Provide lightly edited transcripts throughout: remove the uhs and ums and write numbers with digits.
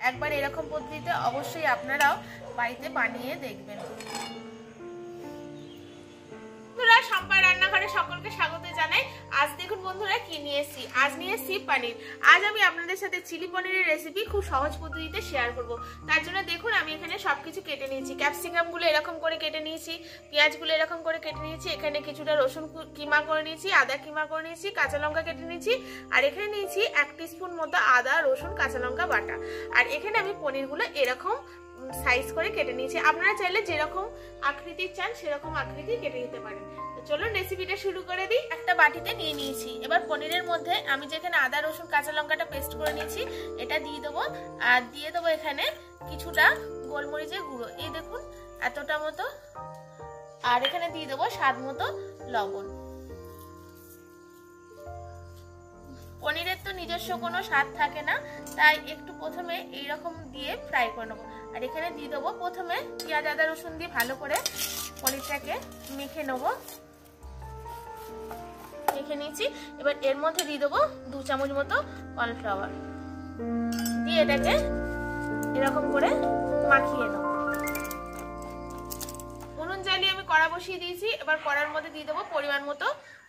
একবার এরকম পদ্ধতিতে অবশ্যই আপনারাও বাড়িতে বানিয়ে দেখবেন। বন্ধুরা, সম্পার রান্নাঘরে সকলকে স্বাগত জানাই। আজ দেখুন বন্ধুরা কি নিয়ে এসেছি। আজ নিয়ে এসেছি পনির। আজ আমি আপনাদের সাথে চিলি পনিরের রেসিপি খুব সহজ পদ্ধতিতে শেয়ার করব। তার জন্য দেখুন আমি এখানে সবকিছু কেটে নিয়েছি। ক্যাপসিকামগুলো এরকম করে কেটে নিয়েছি, পেঁয়াজগুলো এরকম করে কেটে নিয়েছি, এখানে কিছুটা রসুন কিমা করে নিয়েছি, আদা কিমা করে নিয়েছি, কাঁচা লঙ্কা কেটে নিয়েছি, আর এখানে নিয়েছি 1 টিস্পুন মতো আদা রসুন কাঁচা লঙ্কা বাটা। আর এখানে আমি পনিরগুলো এরকম সাইজ করে কেটে নিয়েছি। আপনারা চাইলে যেরকম আকৃতি চান সেরকম আকৃতি কেটে নিতে পারেন। তো চলুন রেসিপিটা শুরু করে দিই। একটা বাটিতে নিয়ে নিয়েছি। এবার পনিরের মধ্যে আমি যেখানে আদা রসুন কাঁচা লঙ্কাটা পেস্ট করে নিয়েছি এটা দিয়ে দেবো। আর দিয়ে দেবো এখানে কিছুটা গোলমরিচের গুঁড়ো, এই দেখুন এতটা মতো। আর এখানে দিয়ে দেবো স্বাদ মতো লবণ। পনিরের তো নিজস্ব কোনো স্বাদ থাকে না, তাই একটু প্রথমে এইরকম দিয়ে ফ্রাই করে নেবো। আর এখানে দিয়ে দেবো প্রথমে পেঁয়াজ আদা রসুন দিয়ে ভালো করে পনিরটাকে মেখে নেবো। মেখে নিয়েছি। এবার এর মধ্যে দিয়ে দেবো 2 চামচ মতো কর্নফ্লাওয়ার দিয়ে এটাকে এরকম করে মাখিয়ে নেবো। উনুন জ্বালিয়ে আমি কড়া বসিয়ে দিয়েছি। এবার কড়ার মধ্যে দিয়ে দেবো পরিমাণ মতো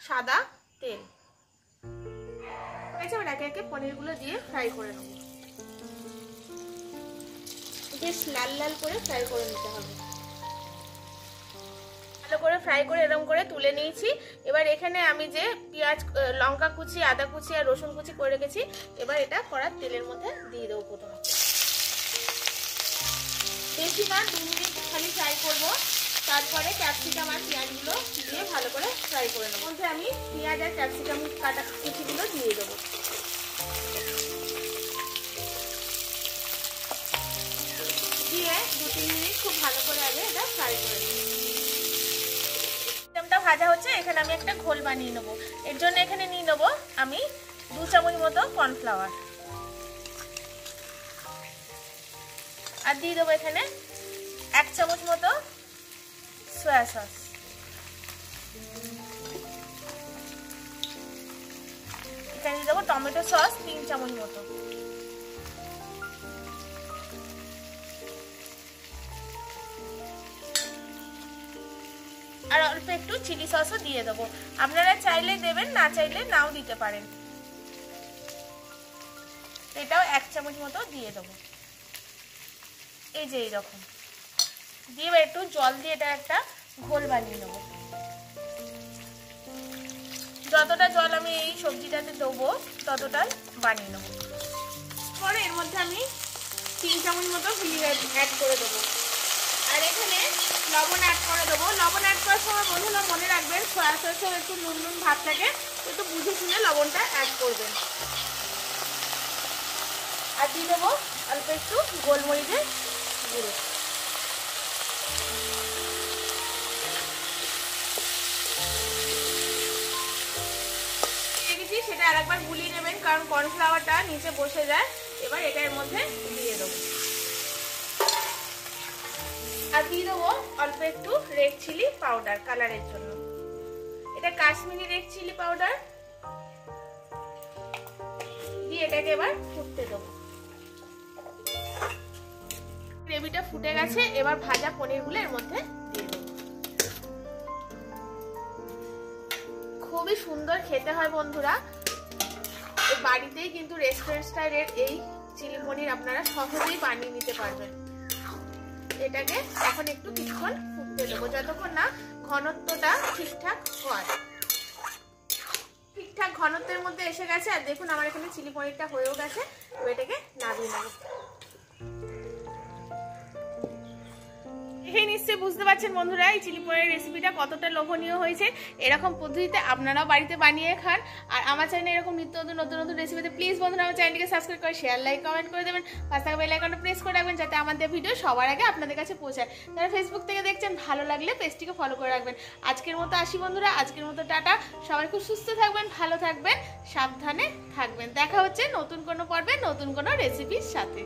সাদা তেল। এবার একে একে পনিরগুলো দিয়ে ফ্রাই করে নেব। বেশ লাল লাল করে ফ্রাই করে নিতে হবে। ভালো করে ফ্রাই করে এরকম করে তুলে নিয়েছি। এবার এখানে আমি যে পেঁয়াজ লঙ্কা কুচি আদা কুচি আর রসুন কুচি করে রেখেছি, এবার এটা কড়ার তেলের মধ্যে দিয়ে দেবো। প্রথমে বেশি না 2 মিনিট খালি ফ্রাই করবো। তারপরে ক্যাপসিকাম আর পেঁয়াজগুলো দিয়ে ভালো করে ফ্রাই করে নেবো। মধ্যে আমি পেঁয়াজ আর ক্যাপসিকাম কাটা কুচিগুলো দিয়ে দেবো। দিয়ে 2-3 মিনিট খুব ভালো করে আগে এটা ফ্রাই করে নেব। চিকেনটা ভাজা হচ্ছে, এখানে আমি একটা ঘোল বানিয়ে নেব। এর জন্য এখানে নিয়ে নেবো আমি 2 চামচ মতো কর্নফ্লাওয়ার। আর দিয়ে দেবো এখানে 1 চামচ মতো সয়া সস। এখানে দিয়ে দেবো টমেটো সস 3 চামচ মতো। আর অল্প একটু চিলি সসও দিয়ে দেবো। আপনারা চাইলে দেবেন, না চাইলে নাও দিতে পারেন। এটাও 1 চামচ মতো দিয়ে দেবো। এই যে এইরকম দিয়ে একটু জল দিয়ে এটা একটা ঘোল বানিয়ে নেবো। যতটা জল আমি এই সবজিটাতে দেবো ততটা বানিয়ে নেবো। পরে এর মধ্যে আমি 3 চামচ মতো ভিনেগার অ্যাড করে দেবো। আর এখানে লবণ অ্যাড করে দেবো। লবণ অ্যাড করার সময় বন্ধুরা মনে রাখবেন সয়া সসের একটু নুন নুন ভাব থাকে, একটু বুঝে শুনে লবণটা অ্যাড করবেন। আর দিয়ে দেবো অল্প একটু গোলমরিচের গুঁড়ো। সেটা আরেকবার গুলিয়ে নেবেন, কারণ কর্নফ্লাওয়ারটা নিচে বসে যায়। এবার এটা এর মধ্যে দিয়ে দেবো। আর দিয়ে দেবো অল্প একটু রেড চিলি পাউডার কালারের জন্য। এটা কাশ্মীরি রেড চিলি পাউডার দিয়ে এটাকে এবার ফুটতে দেবো। গ্রেভিটা ফুটে গেছে। এবার ভাজা পনিরগুলো এর মধ্যে দিয়ে দেবো। খুবই সুন্দর খেতে হয় বন্ধুরা। বাড়িতেই কিন্তু রেস্টুরেন্ট স্টাইলের এই চিলি পনির আপনারা সহজেই বানিয়ে নিতে পারবেন। এটাকে এখন একটু কিছুক্ষণ ফুটতে দেবো, যতক্ষণ না ঘনত্বটা ঠিকঠাক হয়। ঠিকঠাক ঘনত্বের মধ্যে এসে গেছে। আর দেখুন আমার এখানে চিলি পনিরটা হয়েও গেছে। এটাকে নামিয়ে নেব। দেখেই নিশ্চয়ই বুঝতে পারছেন বন্ধুরা এই চিলি পনিরের রেসিপিটা কতটা লোভনীয় হয়েছে। এরকম পদ্ধতিতে আপনারাও বাড়িতে বানিয়ে খান। আর আমার চ্যানেলে এরকম নিত্য নতুন নতুন রেসিপিতে প্লিজ বন্ধুরা আমার চ্যানেলটিকে সাবস্ক্রাইব করে শেয়ার লাইক কমেন্ট করে দেবেন। পাশে থাকা বেল আইকনটা প্রেস করে রাখবেন যাতে আমাদের ভিডিও সবার আগে আপনাদের কাছে পৌঁছায়। যারা ফেসবুক থেকে দেখছেন ভালো লাগলে পেজটিকে ফলো করে রাখবেন। আজকের মতো আসি বন্ধুরা, আজকের মতো টাটা। সবাই খুব সুস্থ থাকবেন, ভালো থাকবেন, সাবধানে থাকবেন। দেখা হচ্ছে নতুন কোনো পর্বে নতুন কোনো রেসিপির সাথে।